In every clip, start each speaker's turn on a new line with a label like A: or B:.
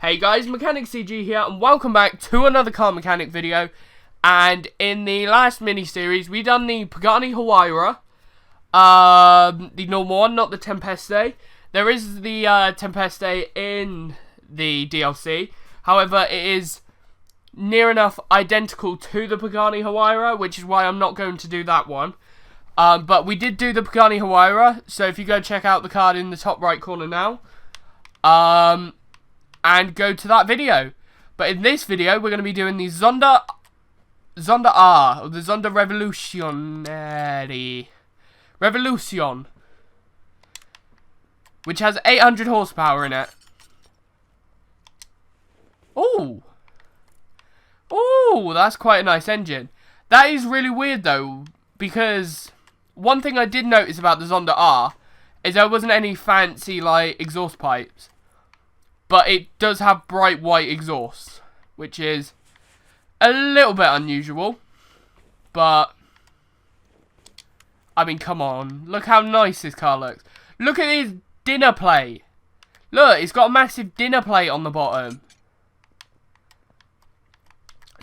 A: Hey guys, Mechanic CG here, and welcome back to another car mechanic video. And in the last mini-series, we done the Pagani Huayra, the normal one, not the Tempeste. There is the Tempeste in the DLC, however, it is near enough identical to the Pagani Huayra, which is why I'm not going to do that one. But we did do the Pagani Huayra, so if you go check out the card in the top right corner now, and go to that video. But in this video, we're going to be doing the Zonda R, or the Zonda Revolution, which has 800 horsepower in it. Ooh, that's quite a nice engine. That is really weird though, because one thing I did notice about the Zonda R is there wasn't any fancy like exhaust pipes. But it does have bright white exhaust, which is a little bit unusual. But, I mean, come on. Look how nice this car looks. Look at his dinner plate. Look, it's got a massive dinner plate on the bottom.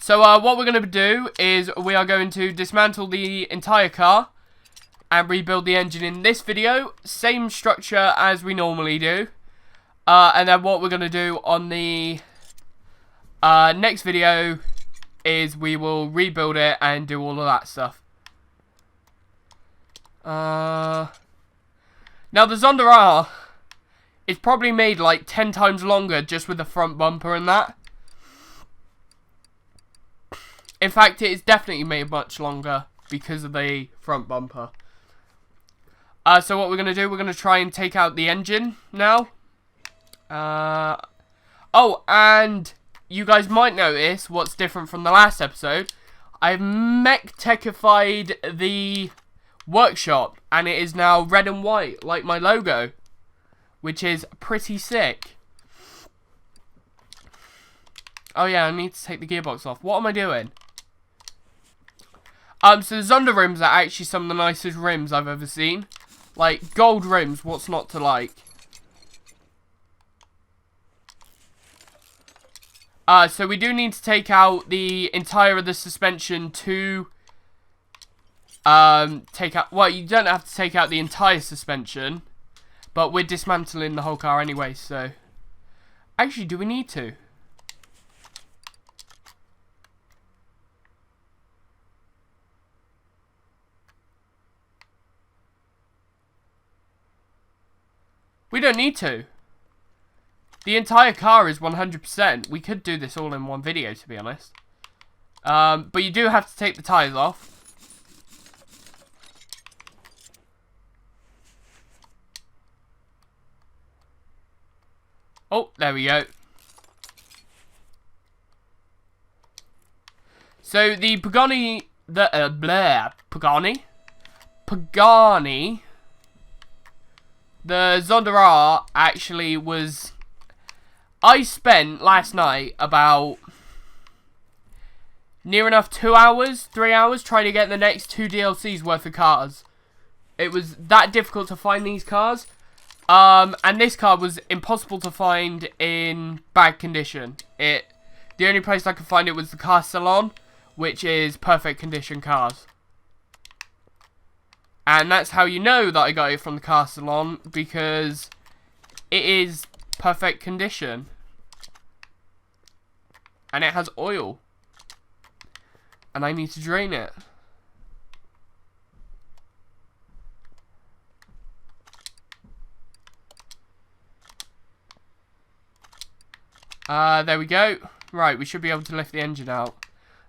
A: So, what we're going to do is we are going to dismantle the entire car and rebuild the engine in this video. Same structure as we normally do. And then what we're going to do on the next video is we will rebuild it and do all of that stuff. Now the Zonda R is probably made like 10 times longer just with the front bumper and that. In fact, it is definitely made much longer because of the front bumper. So what we're going to do, we're going to try and take out the engine now. Oh, and you guys might notice what's different from the last episode. I've mech-techified the workshop, and it is now red and white, like my logo, which is pretty sick. Oh yeah, I need to take the gearbox off. What am I doing? So the Zonda rims are actually some of the nicest rims I've ever seen. Like, gold rims, what's not to like? So we do need to take out the entire of the suspension to take out, well, you don't have to take out the entire suspension, but we're dismantling the whole car anyway, so actually, do we need to? We don't need to. The entire car is 100%. We could do this all in one video, to be honest. But you do have to take the tyres off. Oh, there we go. So the Pagani, Pagani, the Zonda R actually was. I spent last night about near enough 2 hours, 3 hours trying to get the next 2 DLCs worth of cars. It was that difficult to find these cars. And this car was impossible to find in bad condition. The only place I could find it was the car salon, which is perfect condition cars. And that's how you know that I got it from the car salon, because it is perfect condition. And it has oil. And I need to drain it. There we go. Right, we should be able to lift the engine out.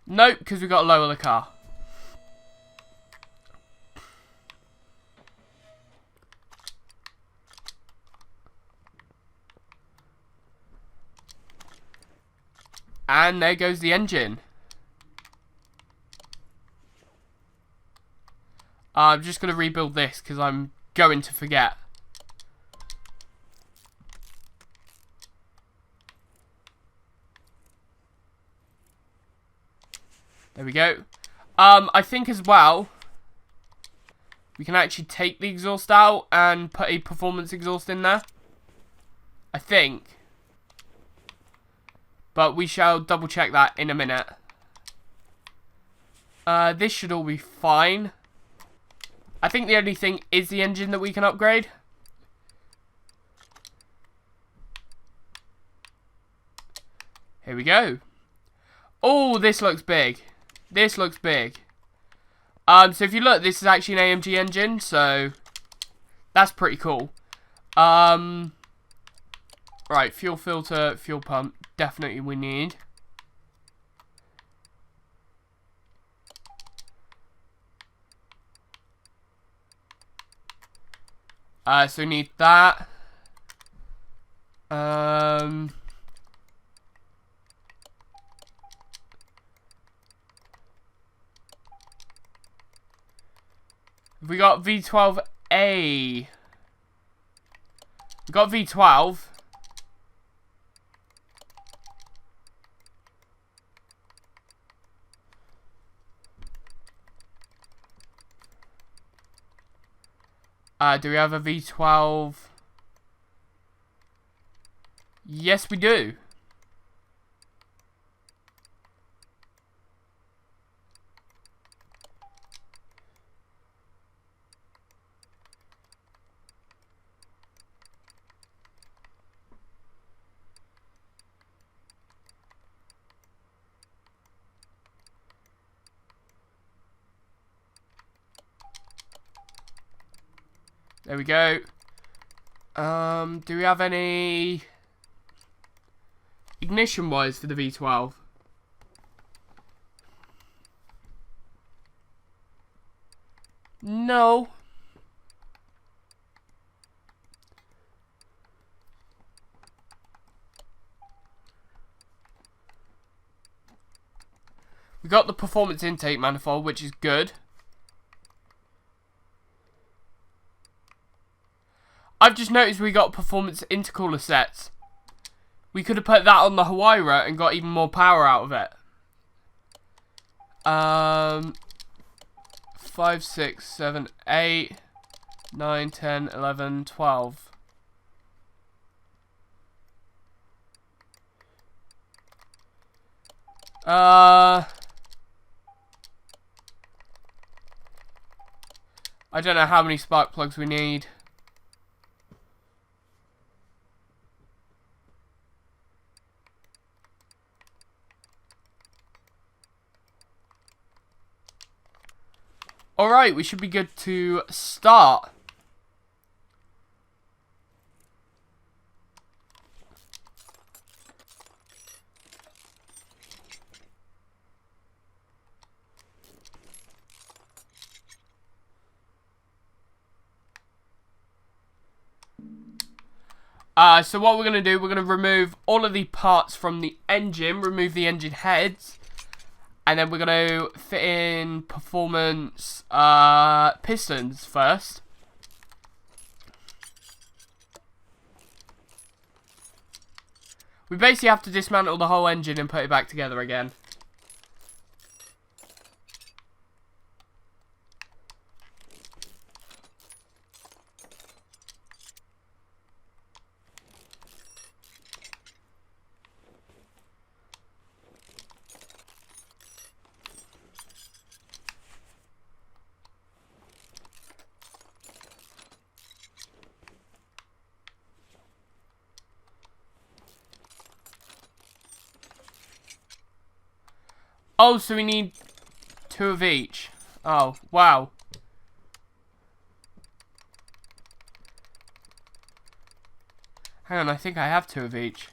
A: Nope, because we've got to lower the car. And there goes the engine. I'm just going to rebuild this because I'm going to forget. There we go. I think as well, we can actually take the exhaust out and put a performance exhaust in there. I think. But we shall double check that in a minute. This should all be fine. I think the only thing is the engine that we can upgrade. Here we go. Oh, this looks big. This looks big. So if you look, this is actually an AMG engine, so that's pretty cool. Right, fuel filter, fuel pump, definitely we need. So we need that. We got V12A. We got V12. Do we have a V12? Yes, we do. There we go. Do we have any ignition wires for the V12? No. We got the performance intake manifold, which is good. I've just noticed we got performance intercooler sets. We could have put that on the Huayra and got even more power out of it. 5, 6, 7, 8, 9, 10, 11, 12. I don't know how many spark plugs we need. Alright, we should be good to start. So what we're going to do, we're going to remove all of the parts from the engine, remove the engine heads, and then we're going to fit in performance pistons first. We basically have to dismantle the whole engine and put it back together again. Oh, so we need 2 of each. Oh, wow. Hang on, I think I have 2 of each.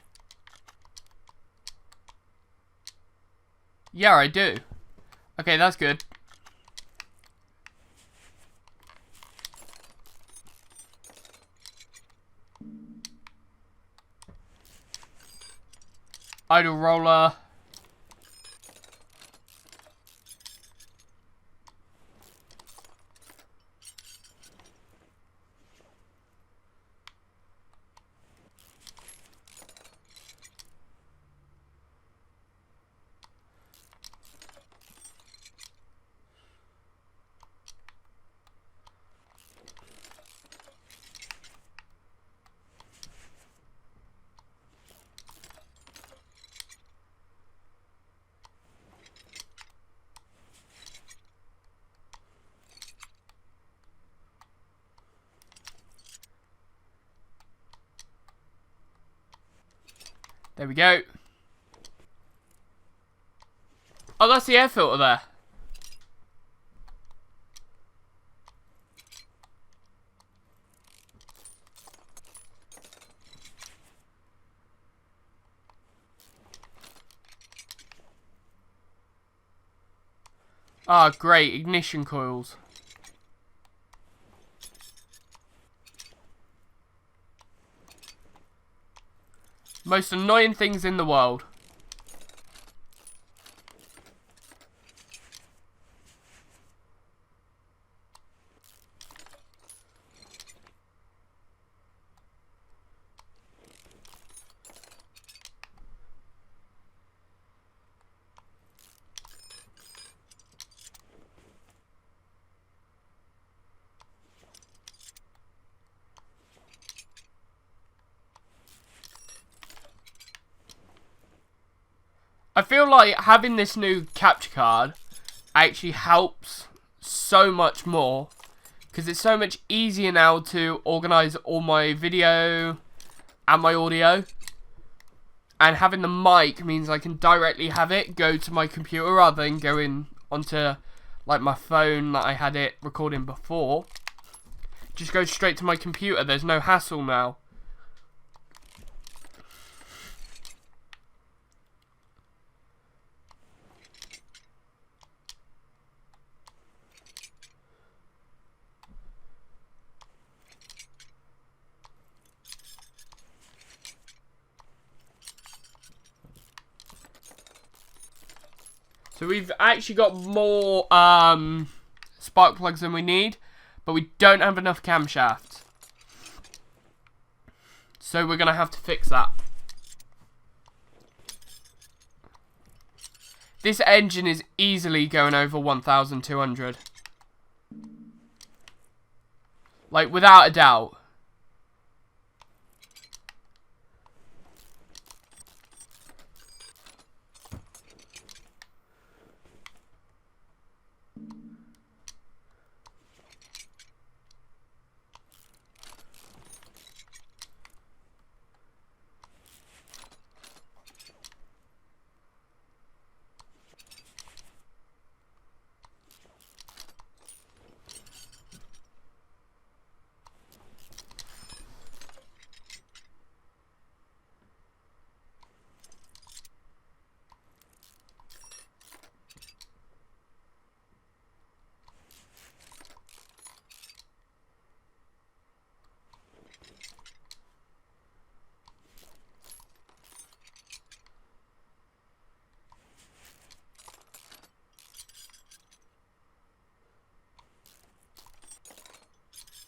A: Yeah, I do. Okay, that's good. Idle roller. There we go. Oh, that's the air filter there. Ah, great. Ignition coils. Most annoying things in the world. I feel like having this new capture card actually helps so much more, because it's so much easier now to organise all my video and my audio, and having the mic means I can directly have it go to my computer rather than going onto like my phone that I had it recording before. Just go straight to my computer, there's no hassle now. So we've actually got more spark plugs than we need, but we don't have enough camshafts. So we're going to have to fix that. This engine is easily going over 1,200. Like, without a doubt.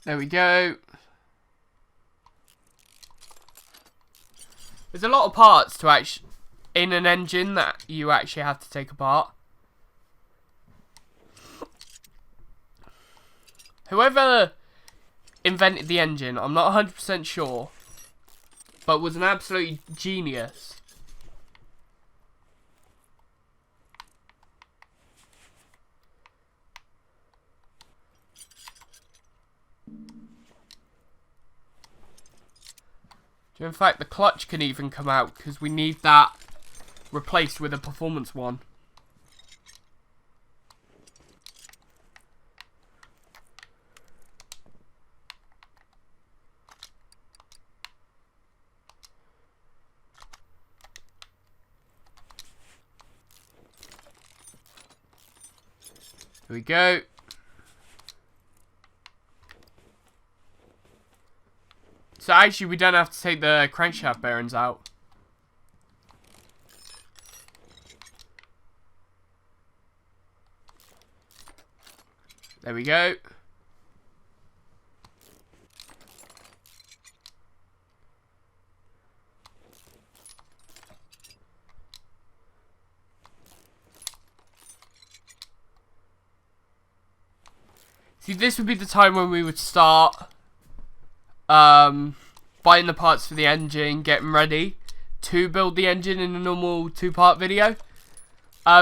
A: There we go. There's a lot of parts to actually in an engine that you actually have to take apart. Whoever invented the engine, I'm not 100% sure, but was an absolute genius. In fact, the clutch can even come out because we need that replaced with a performance one. Here we go. So actually we don't have to take the crankshaft bearings out. There we go. See, this would be the time when we would start buying the parts for the engine, getting ready to build the engine in a normal 2-part video.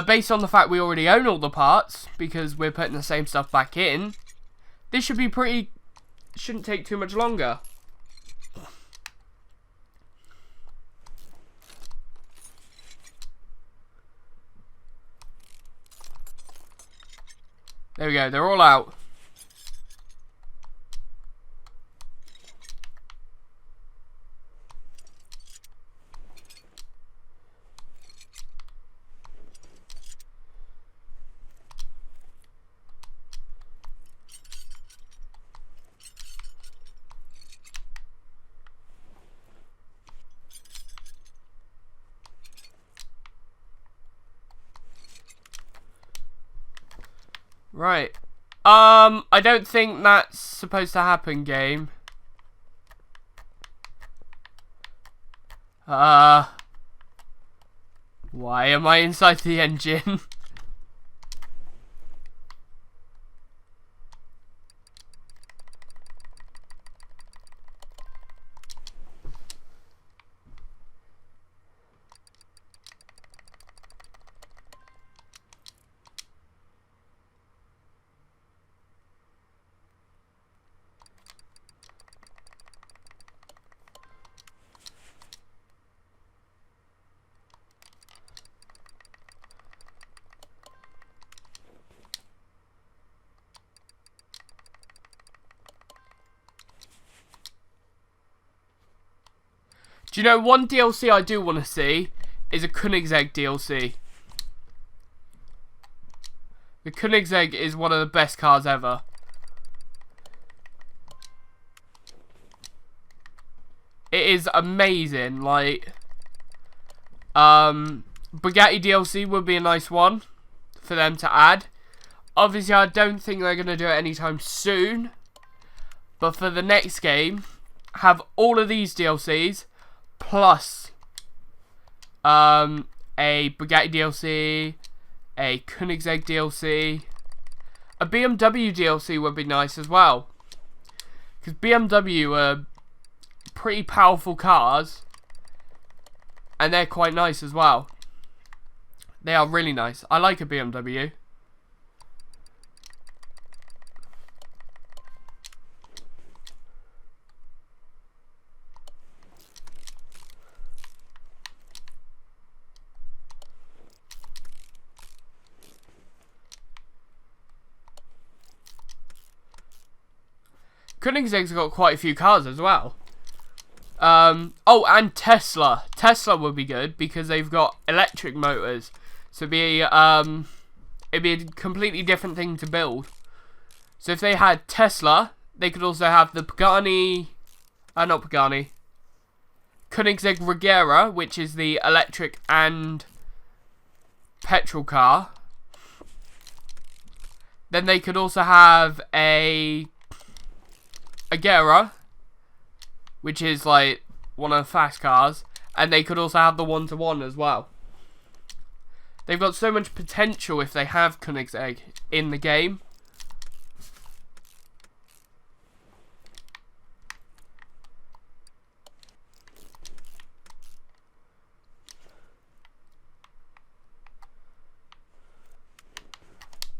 A: Based on the fact we already own all the parts, because we're putting the same stuff back in, this should be shouldn't take too much longer. There we go. They're all out. Right. I don't think that's supposed to happen, game. Why am I inside the engine? Do you know one DLC I do want to see is a Koenigsegg DLC. The Koenigsegg is one of the best cars ever. It is amazing. Like, Bugatti DLC would be a nice one for them to add. Obviously, I don't think they're going to do it anytime soon. But for the next game, have all of these DLCs plus a Bugatti DLC, a Koenigsegg DLC, a BMW DLC would be nice as well. Because BMW are pretty powerful cars, and they're quite nice as well. They are really nice. I like a BMW. Koenigsegg's got quite a few cars as well. Oh, and Tesla. Tesla would be good because they've got electric motors. So it'd be a completely different thing to build. So if they had Tesla, they could also have the Pagani, not Pagani, Koenigsegg Regera, which is the electric and petrol car. Then they could also have a Agera, which is like one of the fast cars, and they could also have the 1-to-1 as well. They've got so much potential if they have Koenigsegg in the game.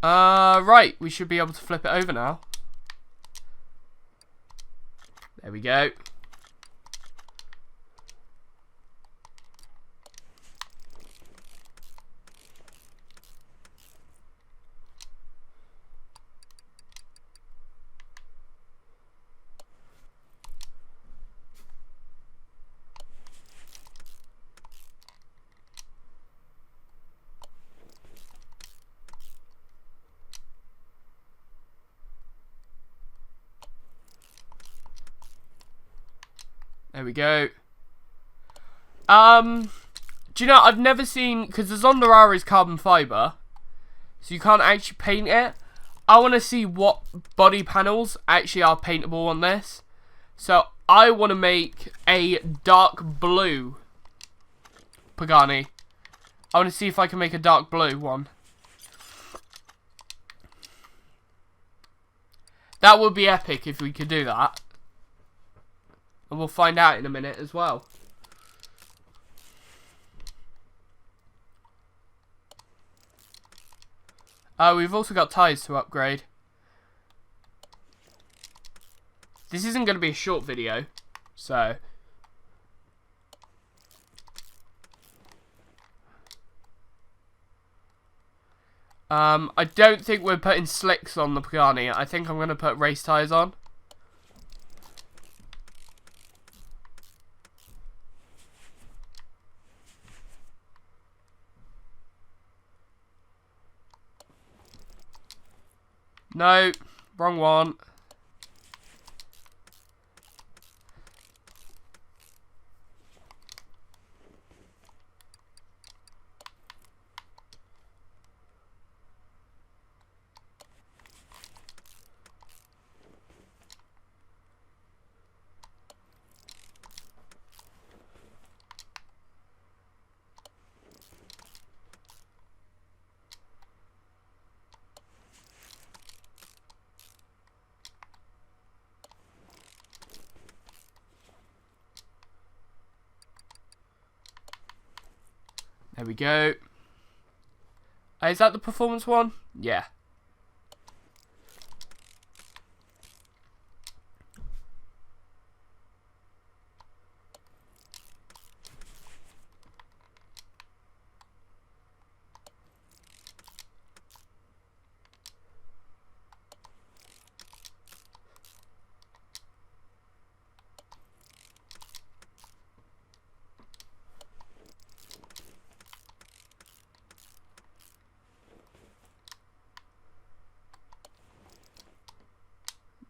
A: Right, we should be able to flip it over now. There we go. There we go. Do you know, I've never seen, because the Zonda R is carbon fibre, so you can't actually paint it. I want to see what body panels actually are paintable on this. So I want to make a dark blue Pagani. I want to see if I can make a dark blue one. That would be epic if we could do that. And we'll find out in a minute as well. We've also got tyres to upgrade. This isn't going to be a short video, so... I don't think we're putting slicks on the Pagani. I think I'm going to put race tyres on. No, wrong one. There we go. Is that the performance one? Yeah.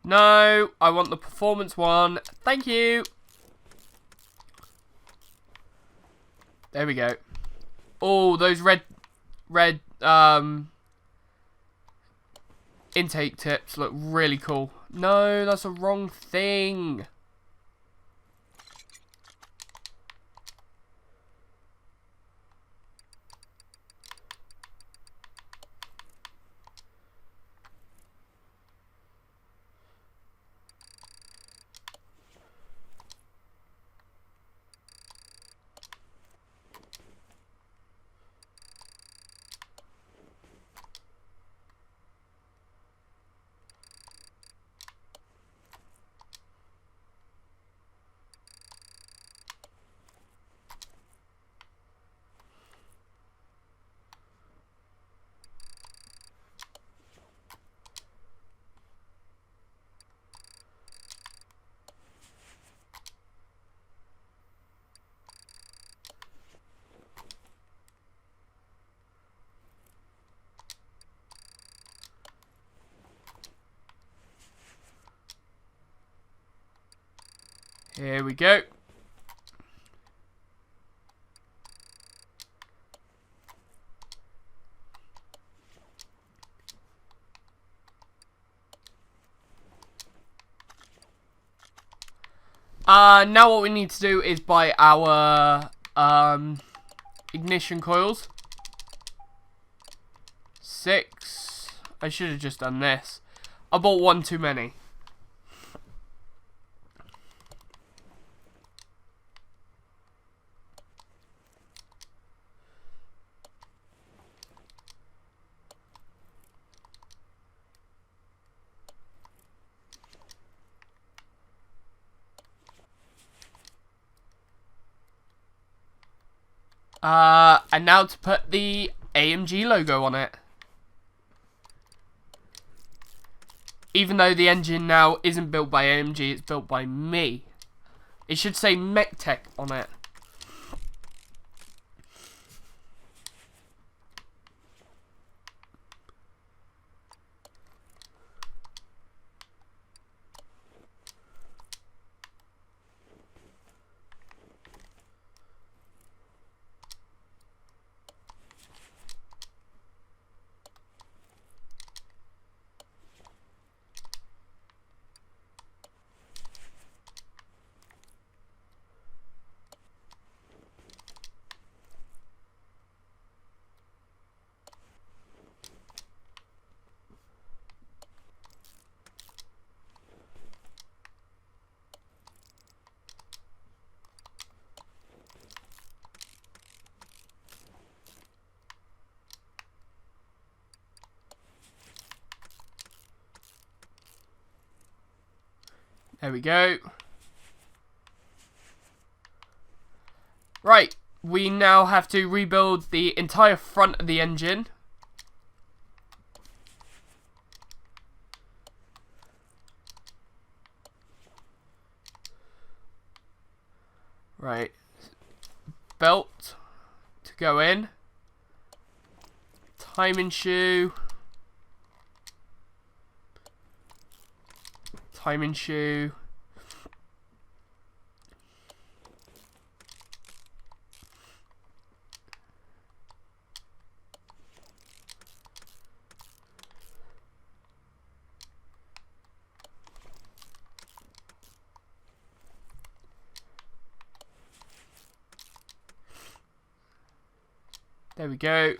A: No, I want the performance one. Thank you. There we go. Oh, those red intake tips look really cool. No, that's the wrong thing. Here we go. Now what we need to do is buy our ignition coils. 6. I should have just done this. I bought one too many. And now to put the AMG logo on it. Even though the engine now isn't built by AMG, it's built by me. It should say MechTech on it. There we go. Right, we now have to rebuild the entire front of the engine. Right. Belt to go in. Timing shoe. Timing shoe. There we go.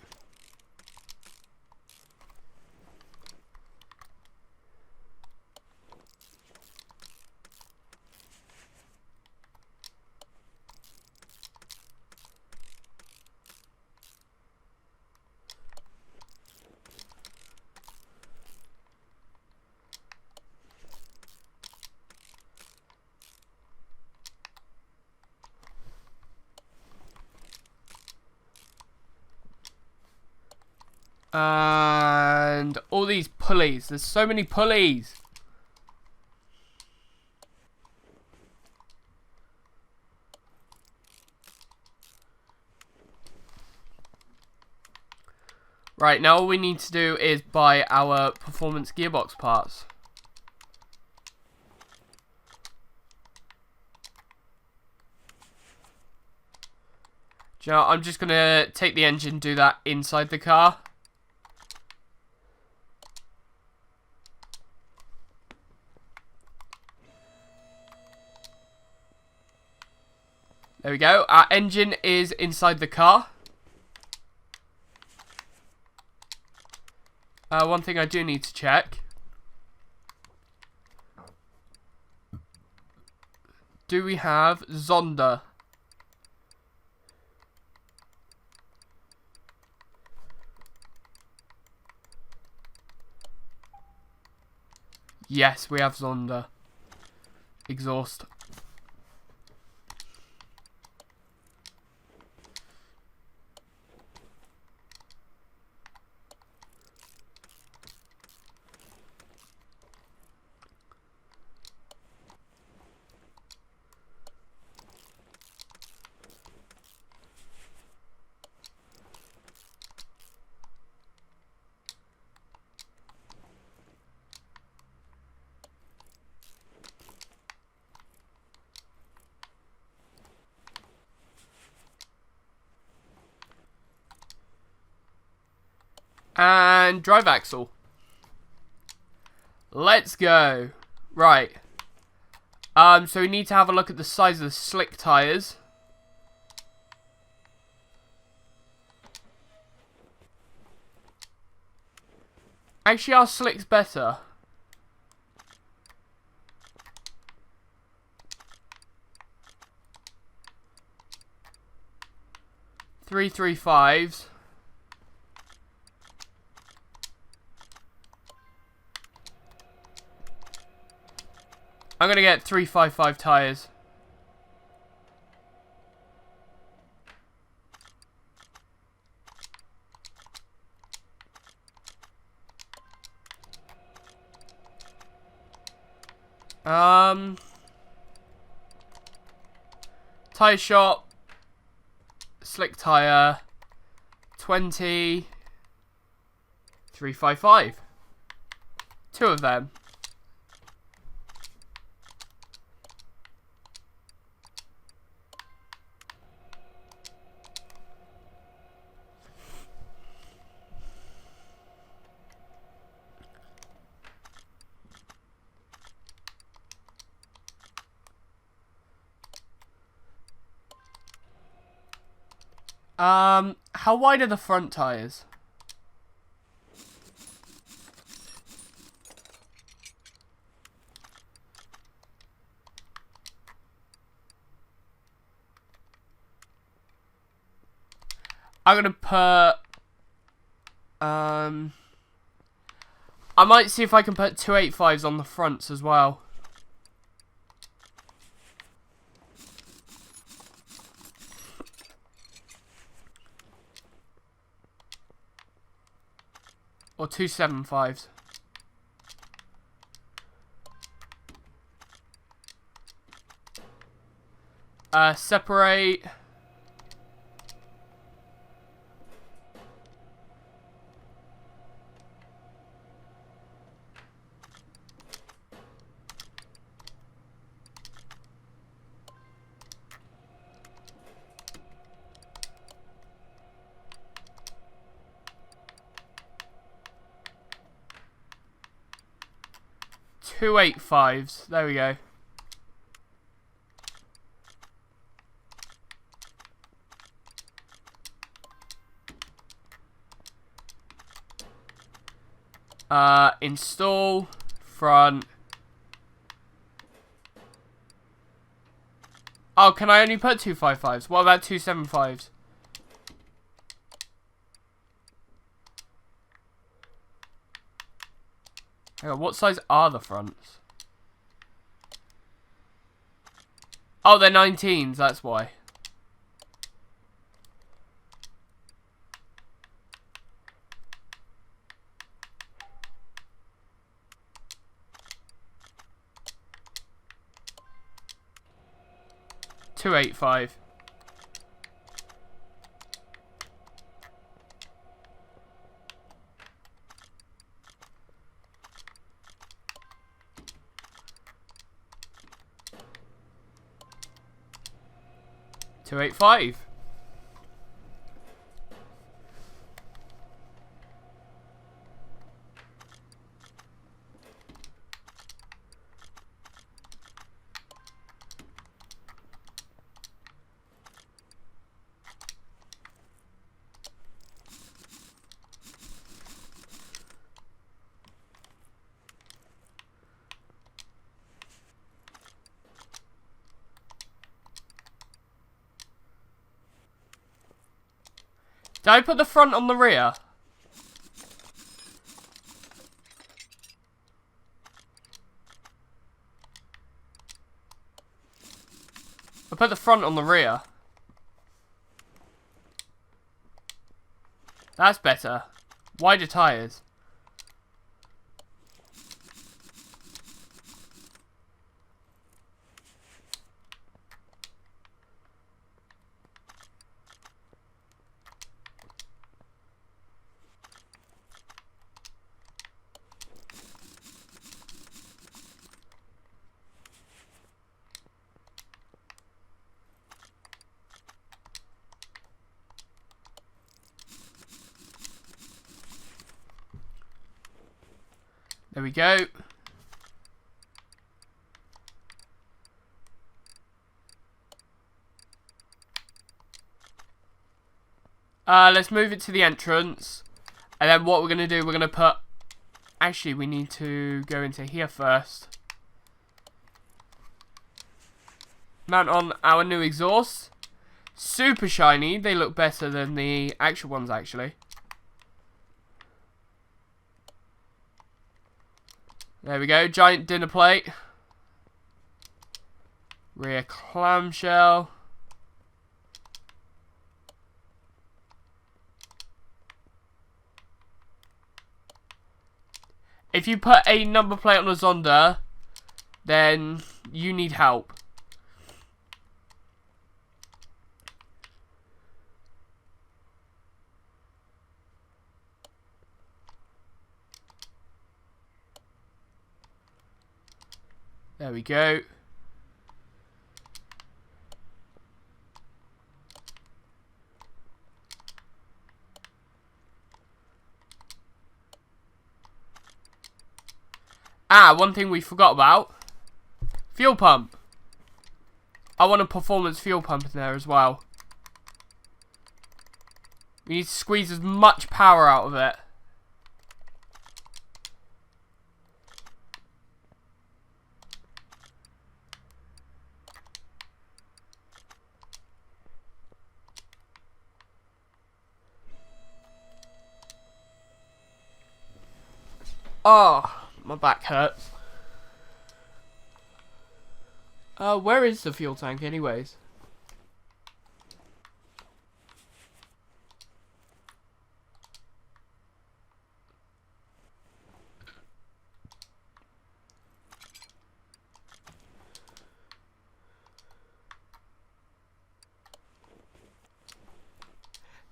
A: And all these pulleys. There's so many pulleys. Right, now all we need to do is buy our performance gearbox parts. Do you know, I'm just going to take the engine and do that inside the car. There we go. Our engine is inside the car. One thing I do need to check. Do we have Zonda? Yes, we have Zonda. Exhaust. And drive axle. Let's go. Right. So we need to have a look at the size of the slick tires. Actually, our slick's better. Three 3.5s. I'm going to get 3.55 tires. Tire shop. Slick tire. 20. 3.55. Two of them. How wide are the front tires? I'm gonna put, I might see if I can put 2.85s on the fronts as well. Or 2.75s. Separate. Two 8.5s. There we go. Install front. Oh, can I only put 2.55s? What about 2.75s? Hang on, what size are the fronts? Oh, they're 19s, that's why. Two 8.5. Two 8.5. Did I put the front on the rear? I put the front on the rear. That's better. Wider tyres. There we go. Let's move it to the entrance. And then what we're going to do, we're going to put... Actually, we need to go into here first. Mount on our new exhaust. Super shiny. They look better than the actual ones, actually. There we go. Giant dinner plate. Rear clamshell. If you put a number plate on a Zonda, then you need help. There we go. Ah, one thing we forgot about. Fuel pump. I want a performance fuel pump in there as well. We need to squeeze as much power out of it. Oh, my back hurts. Where is the fuel tank anyways?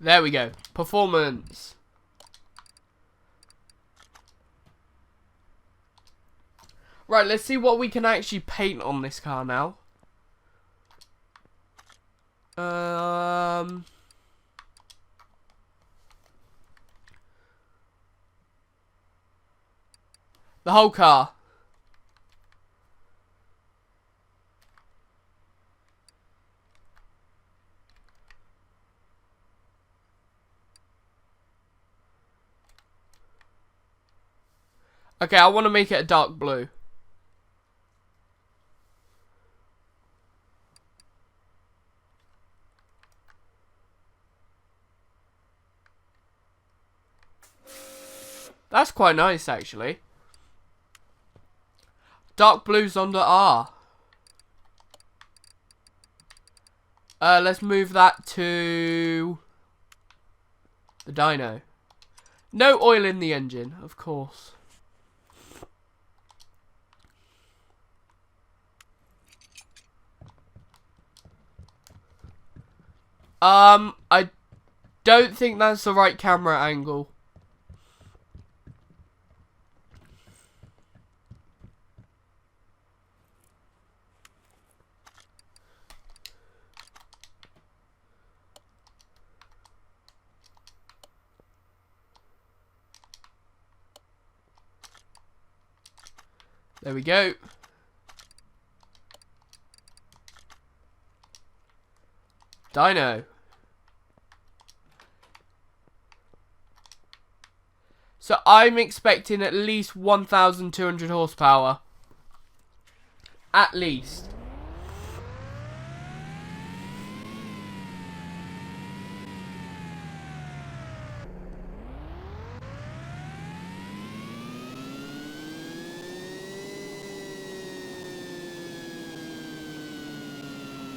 A: There we go. Performance. Right, let's see what we can actually paint on this car now. The whole car. Okay, I want to make it a dark blue. That's quite nice, actually. Dark blue Zonda R. Let's move that to the dyno. No oil in the engine, of course. I don't think that's the right camera angle. There we go. Dyno. So I'm expecting at least 1,200 horsepower. At least.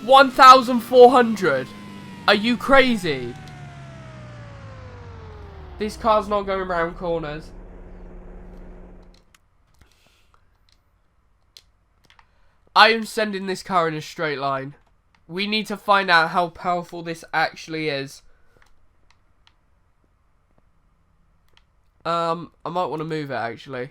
A: $1,400. Are you crazy? This car's not going around corners. I am sending this car in a straight line. We need to find out how powerful this actually is. I might want to move it actually.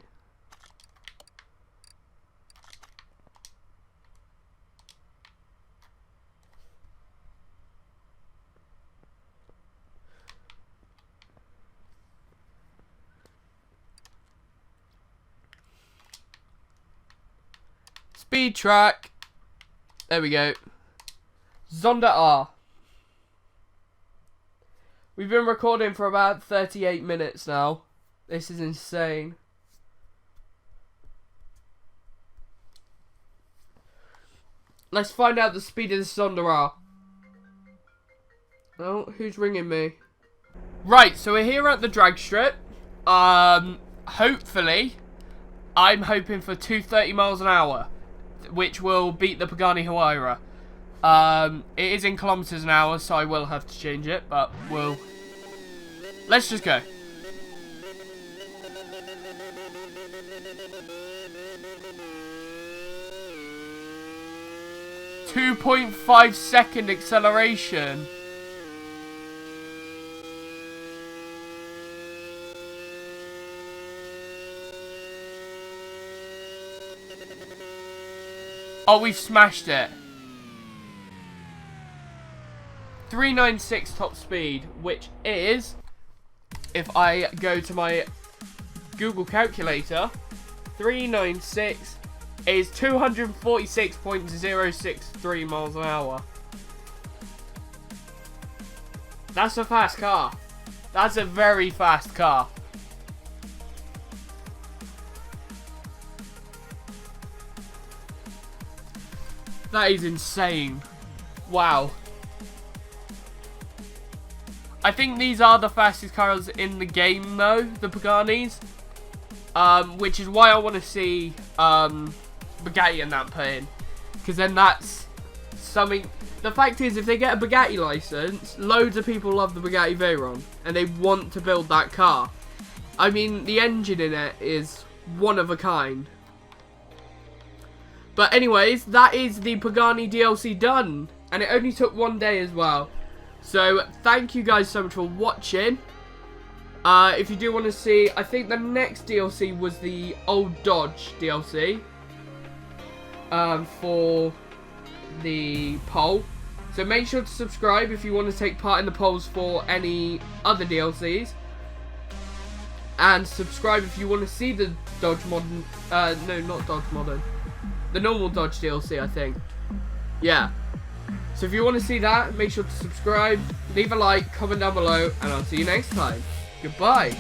A: Speed track. There we go. Zonda R. We've been recording for about 38 minutes now. This is insane. Let's find out the speed of the Zonda R. Oh, who's ringing me? Right, so we're here at the drag strip. Hopefully, I'm hoping for 230 miles an hour, which will beat the Pagani Huayra. It is in kilometers an hour, so I will have to change it, but we'll... Let's just go. .5 second acceleration. Oh, we've smashed it. 396 top speed, which is, if I go to my Google calculator, 396 is 246.063 miles an hour. That's a fast car. That's a very fast car. That is insane. Wow. I think these are the fastest cars in the game though, the Paganis. Which is why I want to see Bugatti and that put in. Because then that's something... The fact is, if they get a Bugatti license, loads of people love the Bugatti Veyron. And they want to build that car. I mean, the engine in it is one of a kind. But anyways, that is the Pagani DLC done. And it only took one day as well. So, thank you guys so much for watching. If you do want to see, I think the next DLC was the Old Dodge DLC. For the poll. So make sure to subscribe if you want to take part in the polls for any other DLCs. And subscribe if you want to see the Dodge Modern... no, not Dodge Modern. The normal Dodge DLC, I think. Yeah. So if you want to see that, make sure to subscribe, leave a like, comment down below, and I'll see you next time. Goodbye.